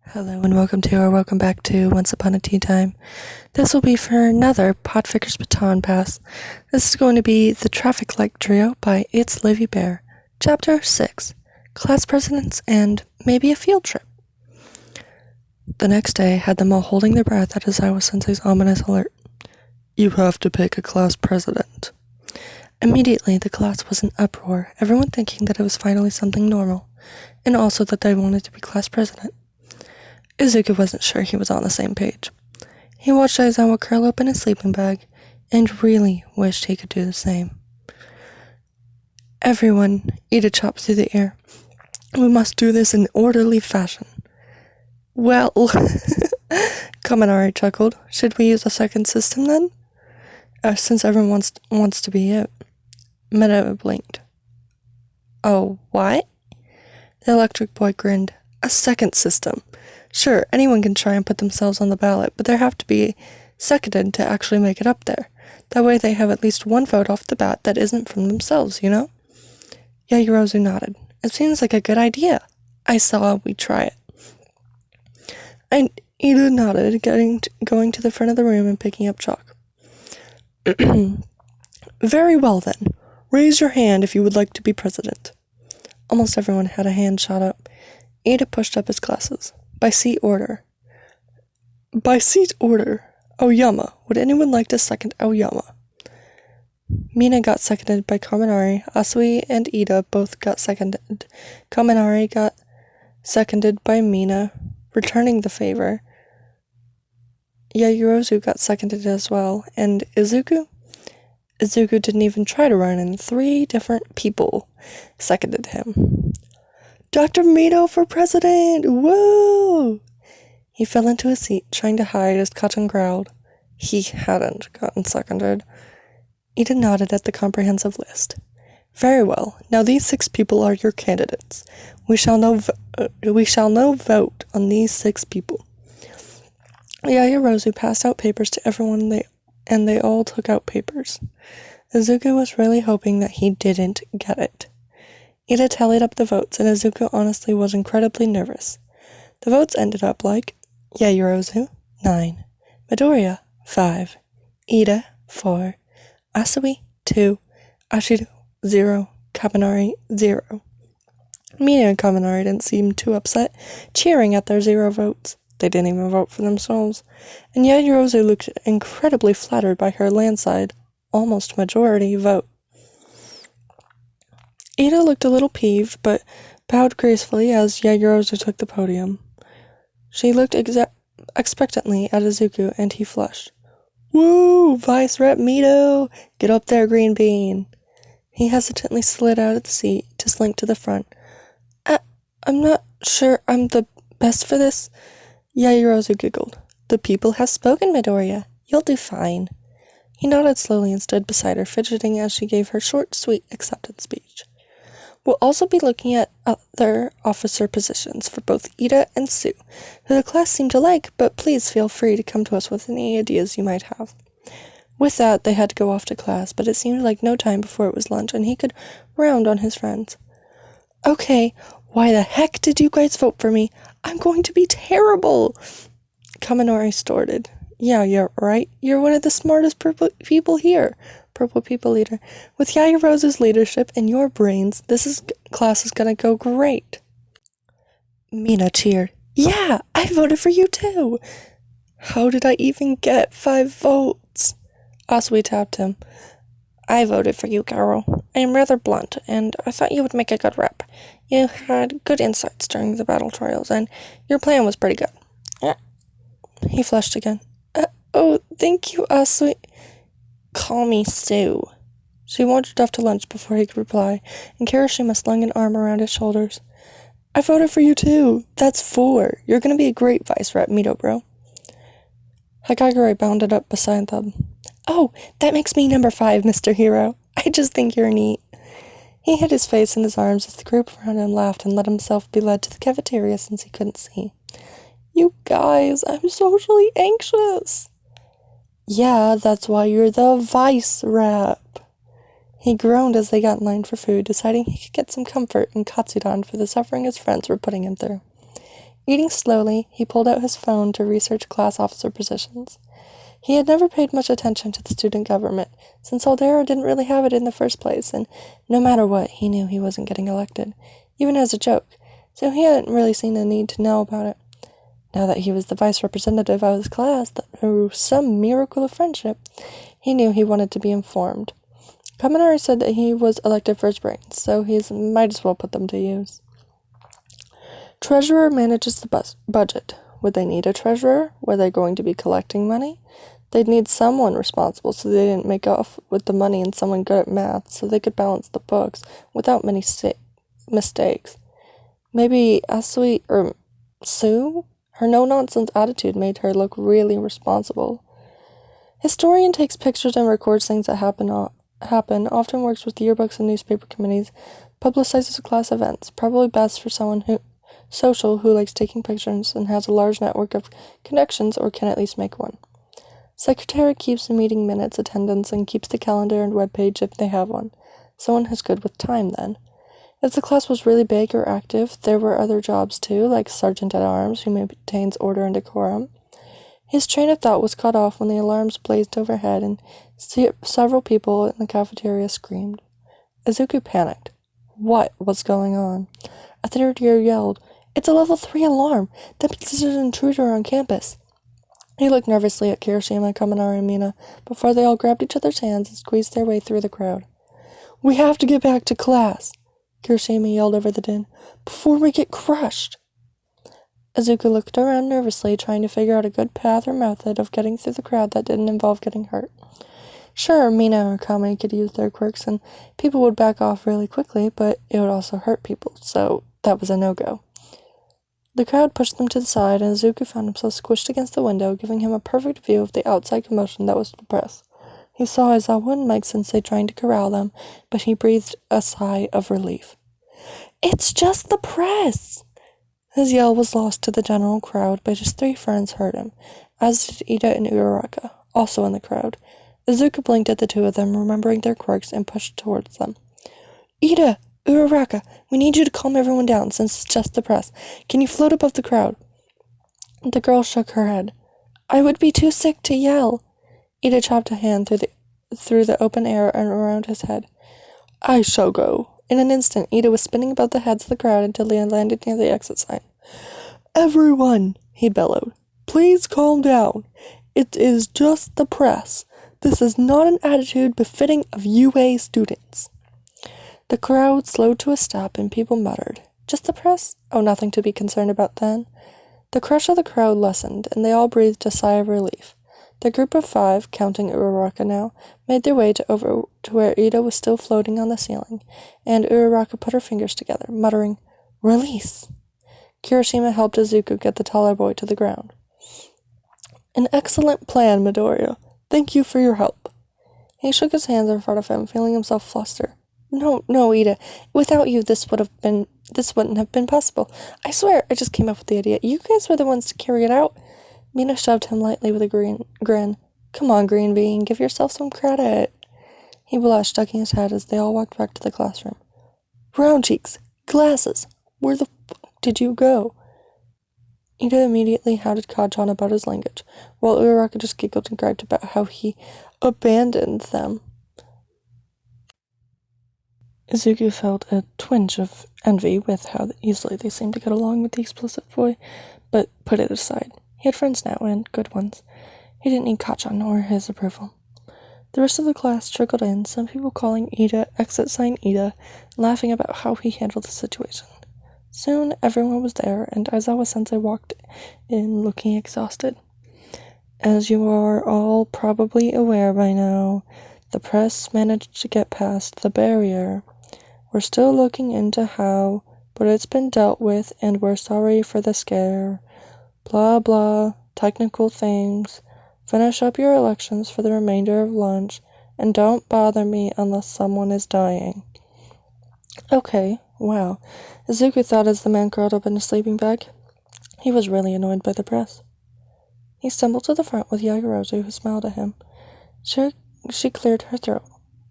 Hello and welcome back to Once Upon a Tea Time. This will be for another podficcers baton pass. This is going to be The Traffic Light Trio by Itslivybear, Chapter 6, Class Presidents and Maybe a Field Trip. The next day had them all holding their breath at Aizawa-sensei's ominous alert. You have to pick a class president. Immediately the class was in uproar, everyone thinking that it was finally something normal, and also that they wanted to be class president. Izuku wasn't sure he was on the same page. He watched Aizawa curl up in his sleeping bag, and really wished he could do the same. Everyone, Ida chopped through the air. We must do this in orderly fashion. Well, Kaminari chuckled. Should we use a second system then? Since everyone wants to be it. Meta blinked. Oh, what? The electric boy grinned. A second system. Sure, anyone can try and put themselves on the ballot, but they have to be seconded to actually make it up there. That way they have at least one vote off the bat that isn't from themselves, you know? Yaoyorozu nodded. It seems like a good idea. I saw we'd try it. And Ida nodded, going to the front of the room and picking up chalk. Very well then. Raise your hand if you would like to be president. Almost everyone had a hand shot up. Ida pushed up his glasses. By seat order. Aoyama. Would anyone like to second Aoyama? Mina got seconded by Kaminari. Asui and Ida both got seconded. Kaminari got seconded by Mina, returning the favor. Yaoyorozu got seconded as well. And Izuku? Izuku didn't even try to run, and 3 different people seconded him. Dr. Mito for president! Whoa! He fell into his seat, trying to hide as Katon growled. He hadn't gotten seconded. Ida nodded at the comprehensive list. Very well. Now these 6 people are your candidates. We shall now vote on these 6 people. Yaoyorozu passed out papers to everyone, and they all took out papers. Izuku was really hoping that he didn't get it. Ida tallied up the votes, and Izuku honestly was incredibly nervous. The votes ended up like Yaoyorozu, 9, Midoriya, 5, Ida, 4, Asui, 2, Ashido, 0, Kaminari, 0. Mina and Kaminari didn't seem too upset, cheering at their 0 votes. They didn't even vote for themselves. And Yaoyorozu looked incredibly flattered by her landslide, almost majority vote. Ida looked a little peeved, but bowed gracefully as Yaoyorozu took the podium. She looked expectantly at Izuku, and he flushed. Woo! Vice Rep Mito! Get up there, Green Bean! He hesitantly slid out of the seat to slink to the front. I'm not sure I'm the best for this. Yaoyorozu giggled. The people have spoken, Midoriya. You'll do fine. He nodded slowly and stood beside her, fidgeting as she gave her short, sweet acceptance speech. We'll also be looking at other officer positions for both Ida and Sue, who the class seemed to like, but please feel free to come to us with any ideas you might have. With that, they had to go off to class, but it seemed like no time before it was lunch, and he could round on his friends. Okay, why the heck did you guys vote for me? I'm going to be terrible! Kaminari snorted. Yeah, you're right. You're one of the smartest people here. Purple People Leader. With Yaoyorozu's leadership and your brains, class is gonna go great. Mina cheered. Yeah, I voted for you too. How did I even get 5 votes? Asui tapped him. I voted for you, Carol. I am rather blunt, and I thought you would make a good rep. You had good insights during the battle trials, and your plan was pretty good. He flushed again. Oh, thank you, Asui. Call me Sue. She wandered off to lunch before he could reply, and Kirishima slung an arm around his shoulders. I voted for you too. That's 4. You're gonna be a great vice rep, Mito, bro. Hagagure bounded up beside them. Oh, that makes me number 5, Mr. Hero. I just think you're neat. He hid his face in his arms as the group around him laughed and let himself be led to the cafeteria since he couldn't see. You guys, I'm socially anxious. Yeah, that's why you're the vice rep. He groaned as they got in line for food, deciding he could get some comfort in Katsudan for the suffering his friends were putting him through. Eating slowly, he pulled out his phone to research class officer positions. He had never paid much attention to the student government, since Aldera didn't really have it in the first place, and no matter what, he knew he wasn't getting elected, even as a joke, so he hadn't really seen a need to know about it. Now that he was the vice representative of his class, through some miracle of friendship, he knew he wanted to be informed. Kaminari said that he was elected for his brains, so he might as well put them to use. Treasurer manages the budget. Would they need a treasurer? Were they going to be collecting money? They'd need someone responsible so they didn't make off with the money and someone good at math so they could balance the books without many mistakes. Maybe Asui or Sue? Her no-nonsense attitude made her look really responsible. Historian takes pictures and records things that happen, often works with yearbooks and newspaper committees, publicizes class events, probably best for someone who likes taking pictures and has a large network of connections or can at least make one. Secretary keeps the meeting minutes, attendance, and keeps the calendar and webpage if they have one. Someone who's good with time, then. If the class was really big or active, there were other jobs too, like sergeant-at-arms, who maintains order and decorum. His train of thought was cut off when the alarms blazed overhead and several people in the cafeteria screamed. Izuku panicked. What was going on? A third year yelled, "It's a level 3 alarm! That means there's an intruder on campus!" He looked nervously at Kirishima, Kaminari, and Mina before they all grabbed each other's hands and squeezed their way through the crowd. "We have to get back to class!" Kirishima yelled over the din. "Before we get crushed!" Izuku looked around nervously, trying to figure out a good path or method of getting through the crowd that didn't involve getting hurt. Sure, Mina or Kami could use their quirks and people would back off really quickly, but it would also hurt people, so that was a no-go. The crowd pushed them to the side, and Izuku found himself squished against the window, giving him a perfect view of the outside commotion that was the press. He saw Aizawa and Mike Sensei trying to corral them, but he breathed a sigh of relief. "It's just the press!" His yell was lost to the general crowd, but his 3 friends heard him, as did Ida and Uraraka, also in the crowd. Izuku blinked at the 2 of them, remembering their quirks, and pushed towards them. "Ida! Uraraka, we need you to calm everyone down, since it's just the press. Can you float above the crowd?" The girl shook her head. "I would be too sick to yell." Ida chopped a hand through the open air and around his head. "I shall go." In an instant, Ida was spinning above the heads of the crowd until they landed near the exit sign. "Everyone," he bellowed, "please calm down. It is just the press. This is not an attitude befitting of UA students." The crowd slowed to a stop and people muttered, "Just the press? Oh, nothing to be concerned about then." The crush of the crowd lessened, and they all breathed a sigh of relief. The group of 5, counting Uraraka now, made their way over to where Ida was still floating on the ceiling, and Uraraka put her fingers together, muttering, "Release!" Kirishima helped Izuku get the taller boy to the ground. "An excellent plan, Midoriya. Thank you for your help." He shook his hands in front of him, feeling himself fluster. No, Ida. Without you, this wouldn't have been possible. I swear, I just came up with the idea. You guys were the ones to carry it out." Mina shoved him lightly with a grin. "Come on, Green Bean, give yourself some credit." He blushed, ducking his head as they all walked back to the classroom. "Round cheeks, glasses, where the fuck did you go?" Ida immediately hounded Kajan about his language, while Uraraka just giggled and griped about how he abandoned them. Izuku felt a twinge of envy with how easily they seemed to get along with the explosive boy, but put it aside. He had friends now, and good ones. He didn't need Kacchan or his approval. The rest of the class trickled in, some people calling Ida exit sign Ida, laughing about how he handled the situation. Soon everyone was there, and Aizawa-sensei walked in looking exhausted. As you are all probably aware by now, the press managed to get past the barrier. We're still looking into how, but it's been dealt with, and we're sorry for the scare. Blah blah, technical things. Finish up your elections for the remainder of lunch, and don't bother me unless someone is dying. Okay, wow. Izuku thought as the man curled up in his sleeping bag. He was really annoyed by the press. He stumbled to the front with Yagorozu, who smiled at him. She cleared her throat.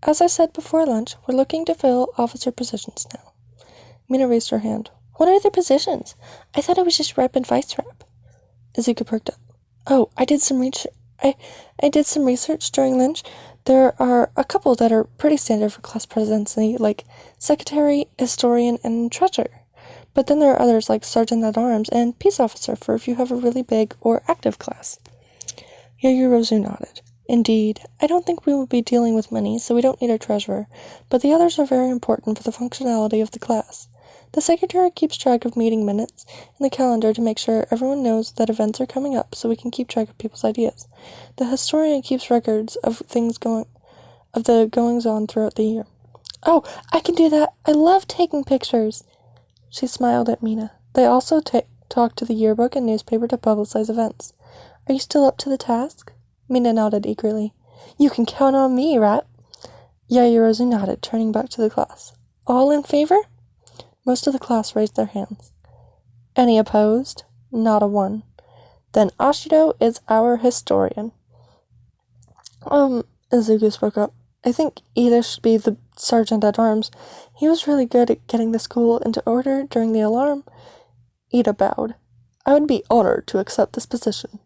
"As I said before lunch, we're looking to fill officer positions now." Mina raised her hand. What are their positions? I thought it was just rep and vice rep. Izuku perked up. Oh, I did some research during lunch. There are a couple that are pretty standard for class presidency, like secretary, historian, and treasurer. But then there are others like sergeant at arms and peace officer for if you have a really big or active class. Yaoyorozu nodded. Indeed, I don't think we will be dealing with money, so we don't need a treasurer, but the others are very important for the functionality of the class. The secretary keeps track of meeting minutes in the calendar to make sure everyone knows that events are coming up so we can keep track of people's ideas. The historian keeps records of the goings on throughout the year. Oh, I can do that. I love taking pictures. She smiled at Mina. They also talk to the yearbook and newspaper to publicize events. Are you still up to the task? Mina nodded eagerly. You can count on me, Rat. Yaoyorozu nodded, turning back to the class. All in favor? Most of the class raised their hands. Any opposed? Not a one. Then Ashido is our historian. Izuku spoke up. I think Ida should be the sergeant at arms. He was really good at getting the school into order during the alarm. Ida bowed. I would be honored to accept this position.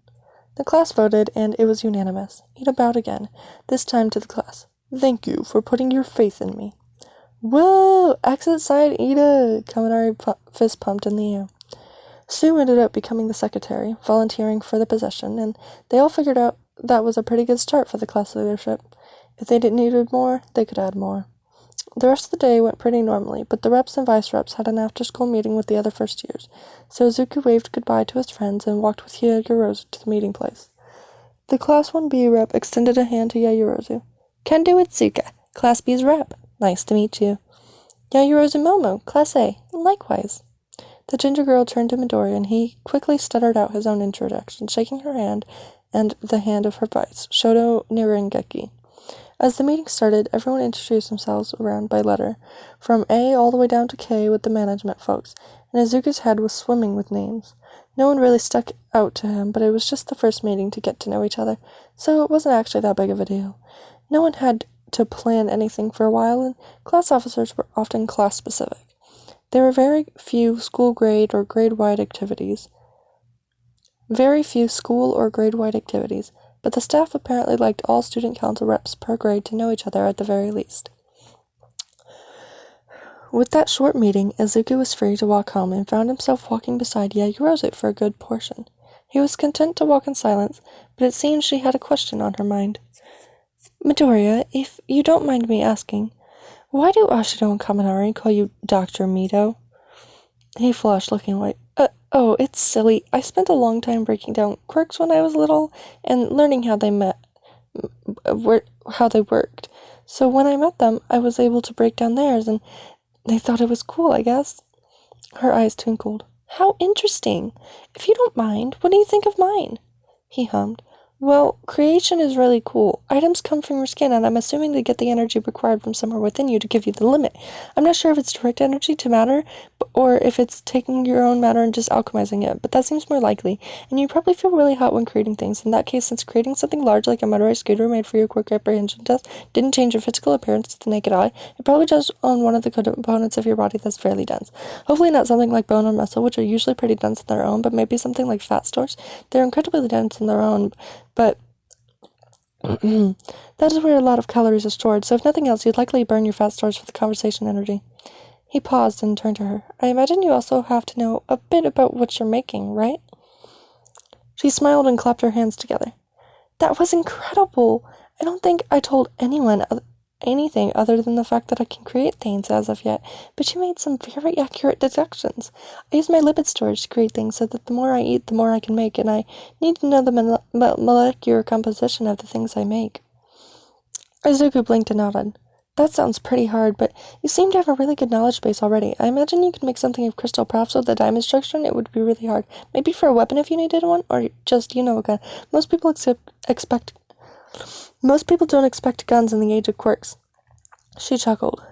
The class voted, and it was unanimous. Ida bowed again, this time to the class. Thank you for putting your faith in me. Whoa! Exit side Ida! Kaminari fist pumped in the air. Sue ended up becoming the secretary, volunteering for the position, and they all figured out that was a pretty good start for the class leadership. If they needed more, they could add more. The rest of the day went pretty normally, but the reps and vice reps had an after-school meeting with the other first years, so Izuku waved goodbye to his friends and walked with Yaoyorozu to the meeting place. The Class 1B rep extended a hand to Yaoyorozu. Kendo Itsuka, Class B's rep. Nice to meet you. Yaoyorozu Momo, Class A. Likewise. The ginger girl turned to Midoriya, and he quickly stuttered out his own introduction, shaking her hand and the hand of her vice, Shoto Nirengeki. As the meeting started, everyone introduced themselves around by letter, from A all the way down to K with the management folks, and Izuku's head was swimming with names. No one really stuck out to him, but it was just the first meeting to get to know each other, so it wasn't actually that big of a deal. No one had to plan anything for a while, and class officers were often class-specific. There were very few school or grade-wide activities, but the staff apparently liked all student council reps per grade to know each other at the very least. With that short meeting, Izuku was free to walk home and found himself walking beside Yaoyorozu for a good portion. He was content to walk in silence, but it seemed she had a question on her mind. Midoriya, if you don't mind me asking, why do Ashido and Kaminari call you Dr. Mito? He flushed, looking white. Oh, it's silly. I spent a long time breaking down quirks when I was little and learning how they worked. So when I met them, I was able to break down theirs, and they thought it was cool, I guess. Her eyes twinkled. How interesting. If you don't mind, what do you think of mine? He hummed. Well, creation is really cool. Items come from your skin, and I'm assuming they get the energy required from somewhere within you to give you the limit. I'm not sure if it's direct energy to matter, or if it's taking your own matter and just alchemizing it, but that seems more likely. And you probably feel really hot when creating things. In that case, since creating something large like a motorized scooter made for your quirk apprehension test didn't change your physical appearance to the naked eye, it probably does on one of the components of your body that's fairly dense. Hopefully not something like bone or muscle, which are usually pretty dense on their own, but maybe something like fat stores. They're incredibly dense on their own, but that is where a lot of calories are stored, so if nothing else, you'd likely burn your fat stores for the conversation energy. He paused and turned to her. I imagine you also have to know a bit about what you're making, right? She smiled and clapped her hands together. That was incredible! I don't think I told anyone anything other than the fact that I can create things as of yet, but you made some very accurate deductions. I use my lipid storage to create things so that the more I eat, the more I can make, and I need to know the molecular composition of the things I make. Izuku blinked and nodded. That sounds pretty hard, but you seem to have a really good knowledge base already. I imagine you could make something of crystal, perhaps with the diamond structure, and it would be really hard. Maybe for a weapon if you needed one, or just, a gun. Most people don't expect guns in the age of quirks. She chuckled.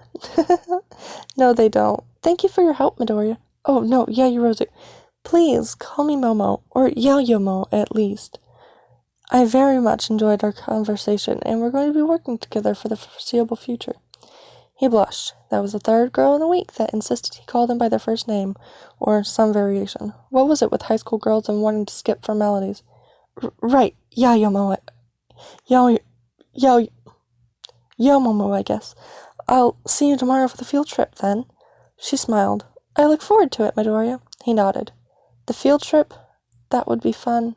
No, they don't. Thank you for your help, Midoriya. Oh, no, Yaoyorozu. Please, call me Momo, or Yaoyomo, at least. I very much enjoyed our conversation, and we're going to be working together for the foreseeable future. He blushed. That was the third girl in the week that insisted he call them by their first name, or some variation. What was it with high school girls and wanting to skip formalities? Right, yeah, yo, Momo, yo, yo, yo, Momo, I guess. I'll see you tomorrow for the field trip, then. She smiled. I look forward to it, Midoriya. He nodded. The field trip? That would be fun.